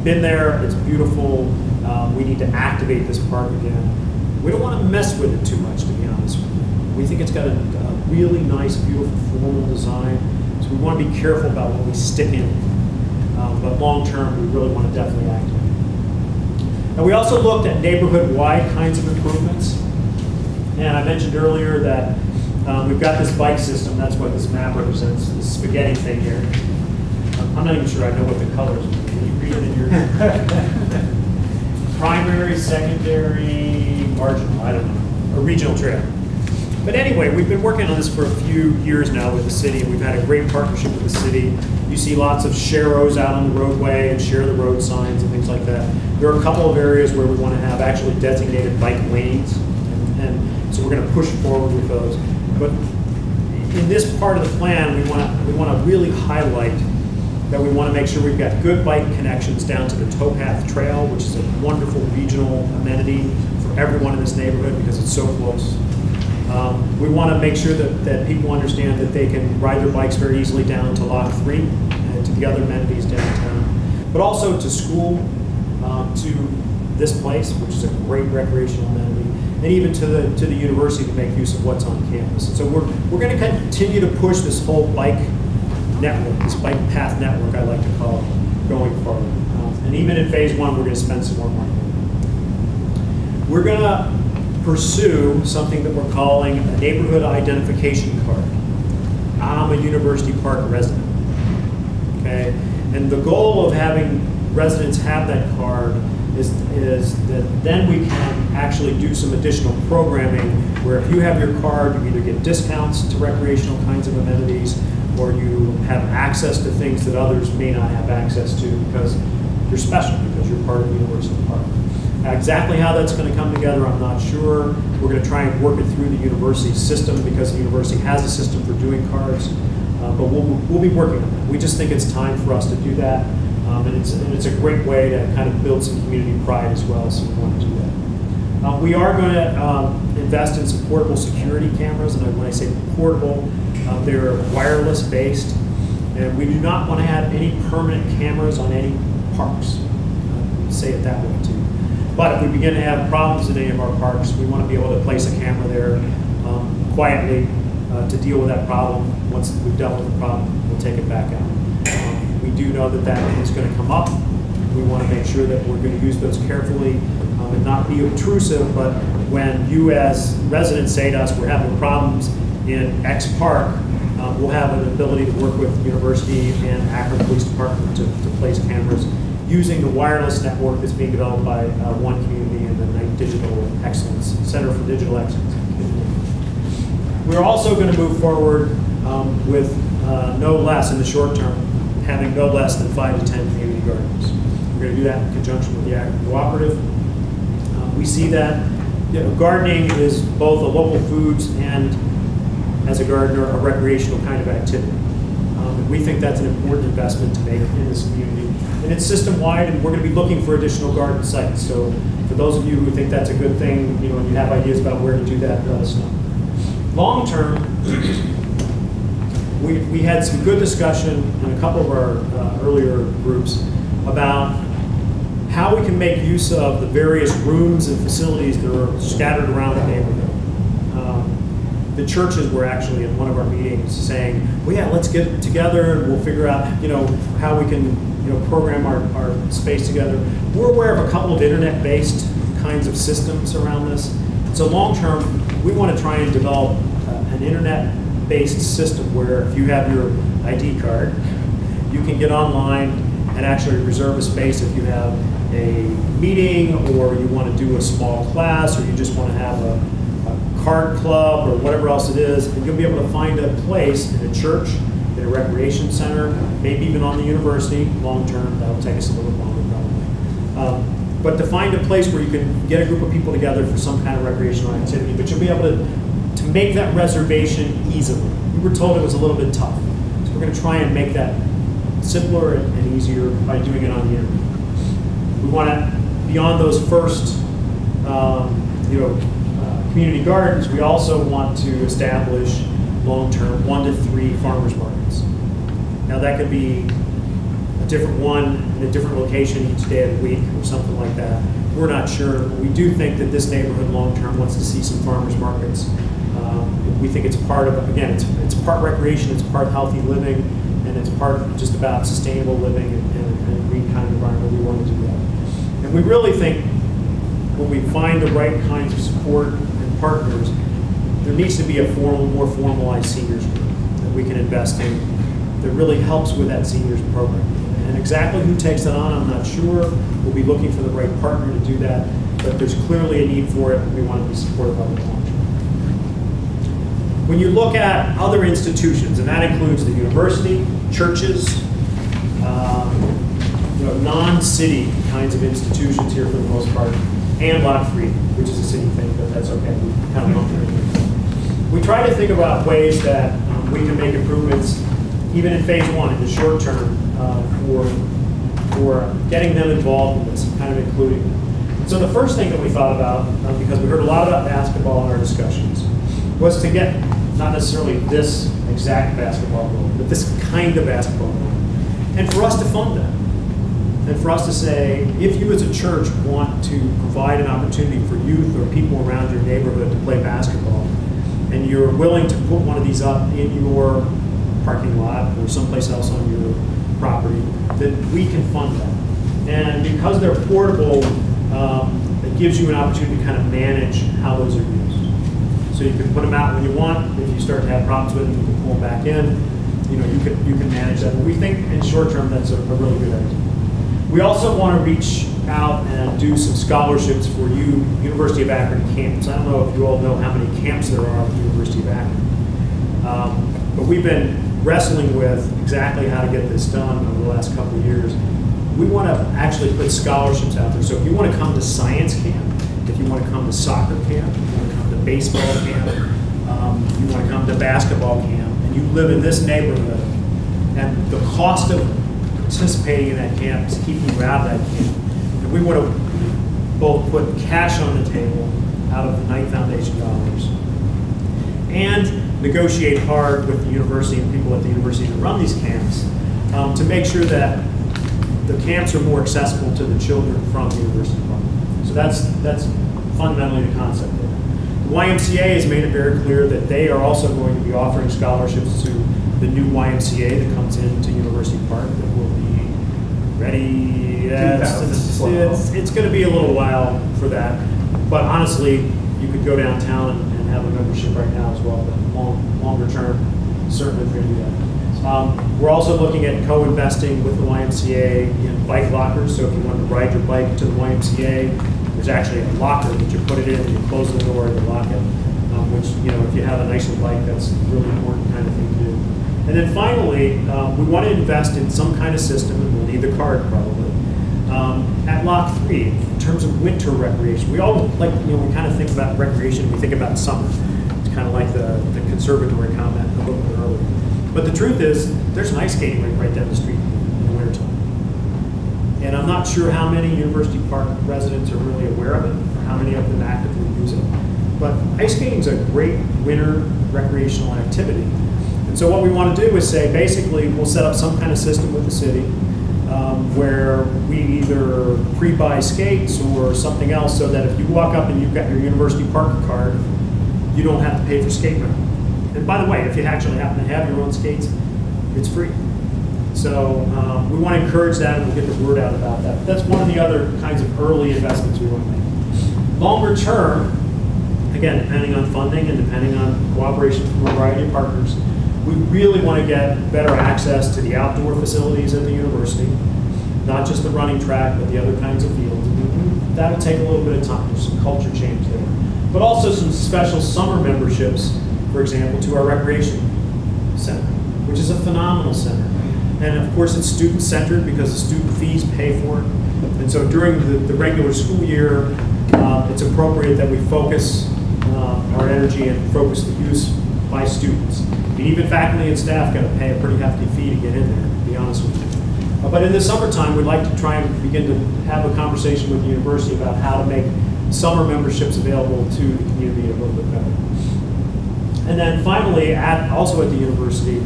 been there, it's beautiful. We need to activate this park again. We don't want to mess with it too much, to be honest with you. We think it's got a really nice, beautiful, formal design, so we want to be careful about what we stick in. But long term, we really want to definitely activate it. And we also looked at neighborhood-wide kinds of improvements. And I mentioned earlier that we've got this bike system. That's what this map represents, this spaghetti thing here. I'm not even sure I know what the colors are. Can you read it in your... Primary, secondary, marginal, I don't know. A regional trail. But anyway, we've been working on this for a few years now with the city. We've had a great partnership with the city. You see lots of sharrows out on the roadway and share the road signs and things like that. There are a couple of areas where we want to have actually designated bike lanes. And so we're going to push forward with those. But in this part of the plan, we want to really highlight that we want to make sure we've got good bike connections down to the Towpath Trail, which is a wonderful regional amenity for everyone in this neighborhood because it's so close. We want to make sure that people understand that they can ride their bikes very easily down to Lock 3 and to the other amenities downtown, but also to school, to this place, which is a great recreational amenity, and even to the university to make use of what's on campus. And so we're going to continue to push this whole bike network, this bike path network, I like to call it, going forward. And even in phase 1, we're going to spend some more money. We're going to pursue something that we're calling a neighborhood identification card. I'm a University Park resident. Okay, and the goal of having residents have that card is that then we can actually do some additional programming where if you have your card, you either get discounts to recreational kinds of amenities, or you have access to things that others may not have access to because you're special, because you're part of the University Park. Exactly how that's going to come together, I'm not sure. We're going to try and work it through the university system because the university has a system for doing cards, but we'll be working on that. We just think it's time for us to do that, and it's a great way to kind of build some community pride as well, so we want to do that. We are going to invest in some portable security cameras, and when I say portable, they're wireless based, and we do not want to have any permanent cameras on any parks. Say it that way too. But if we begin to have problems in any of our parks, we want to be able to place a camera there quietly to deal with that problem. Once we've dealt with the problem, we'll take it back out. We do know that that is going to come up. We want to make sure that we're going to use those carefully and not be obtrusive, but when you as residents say to us, we're having problems in X park, we'll have an ability to work with university and Akron Police Department to place cameras using the wireless network that's being developed by One Community and the Knight Digital Excellence, Center for Digital Excellence. We're also going to move forward with no less, in the short term, having no less than 5 to 10 community gardens. We're going to do that in conjunction with the Akron Cooperative. We see that gardening is both a local foods and, as a gardener, a recreational kind of activity. And we think that's an important investment to make in this community. And it's system-wide, and we're going to be looking for additional garden sites. So for those of you who think that's a good thing, and you have ideas about where to do that, let us know. Long term, we had some good discussion in a couple of our earlier groups about how we can make use of the various rooms and facilities that are scattered around the neighborhood. The churches were actually in one of our meetings saying, well, yeah, let's get together and we'll figure out, how we can, program our space together. We're aware of a couple of internet-based kinds of systems around this. So long term, we want to try and develop an internet-based system where if you have your ID card, you can get online and actually reserve a space if you have a meeting or you want to do a small class or you just want to have a card club or whatever else it is, and you'll be able to find a place in a church, in a recreation center, maybe even on the university, long term. That'll take us a little longer probably. But to find a place where you can get a group of people together for some kind of recreational activity, but you'll be able to make that reservation easily. We were told it was a little bit tough. So we're going to try and make that simpler and easier by doing it on the internet. We want to, beyond those first, community gardens, we also want to establish long-term 1 to 3 farmers markets. Now that could be a different one in a different location each day of the week or something like that. We're not sure. We do think that this neighborhood long-term wants to see some farmers markets. We think it's part of, again, it's part recreation, it's part healthy living, and it's part just about sustainable living and a green kind of environment. We want to do that. And we really think when we find the right kinds of support and partners, there needs to be a more formalized seniors group that we can invest in that really helps with that seniors program. And exactly who takes that on, I'm not sure. We'll be looking for the right partner to do that, but there's clearly a need for it, and we want to be supportive of it long term. When you look at other institutions, and that includes the university, churches, non-city kinds of institutions here for the most part, and Lot 3, which is a city thing, but that's okay. We kind of lump it in. We try to think about ways that we can make improvements, even in phase 1, in the short term, for getting them involved in this, and kind of including them. So the first thing that we thought about, because we heard a lot about basketball in our discussions, was to get not necessarily this exact basketball goal, but this kind of basketball goal, and for us to fund that. And for us to say, if you as a church want to provide an opportunity for youth or people around your neighborhood to play basketball, and you're willing to put one of these up in your parking lot or someplace else on your property, that we can fund that. And because they're portable, it gives you an opportunity to kind of manage how those are used. So you can put them out when you want. If you start to have problems with them, you can pull them back in. You can manage that. But we think in short term that's a really good idea. We also want to reach out and do some scholarships for University of Akron camps. I don't know if you all know how many camps there are at the University of Akron. But we've been wrestling with exactly how to get this done over the last couple of years. We want to actually put scholarships out there. So if you want to come to science camp, if you want to come to soccer camp, if you want to come to baseball camp, if you want to come to basketball camp, and you live in this neighborhood, and the cost of participating in that camp is keeping you out of that camp. And we want to both put cash on the table out of the Knight Foundation dollars and negotiate hard with the university and people at the university that run these camps to make sure that the camps are more accessible to the children from the university park. So that's fundamentally the concept there. The YMCA has made it very clear that they are also going to be offering scholarships to the new YMCA that comes into University Park that will be ready. It's going to be a little while for that, but honestly, you could go downtown and have a membership right now as well. But longer term, certainly we're going to do that. We're also looking at co-investing with the YMCA in bike lockers. So if you want to ride your bike to the YMCA, there's actually a locker that you put it in, you close the door, you lock it. Which, if you have a nicer bike, that's a really important kind of thing to do. And then finally, we want to invest in some kind of system, and we'll need the card probably, at Lock 3 in terms of winter recreation. We all we kind of think about recreation, we think about summer. It's kind of like the conservatory comment a little bit earlier. But the truth is, there's an ice skating rink right down the street in the wintertime. And I'm not sure how many University Park residents are really aware of it, or how many of them actively use it. But ice skating is a great winter recreational activity. And so what we want to do is say, basically, we'll set up some kind of system with the city where we either pre-buy skates or something else so that if you walk up and you've got your University Park card, you don't have to pay for skate rental. And by the way, if you actually happen to have your own skates, it's free. So we want to encourage that, and we'll get the word out about that. But that's one of the other kinds of early investments we want to make. Longer term, again, depending on funding and depending on cooperation from a variety of partners, we really want to get better access to the outdoor facilities at the university, not just the running track, but the other kinds of fields. And that'll take a little bit of time. There's some culture change there. But also some special summer memberships, for example, to our recreation center, which is a phenomenal center. And of course, it's student-centered because the student fees pay for it. And so during the regular school year, it's appropriate that we focus our energy and focus the use by students. And even faculty and staff got to pay a pretty hefty fee to get in there, to be honest with you. But in the summertime, we'd like to try and begin to have a conversation with the university about how to make summer memberships available to the community a little bit better. And then finally, also at the university,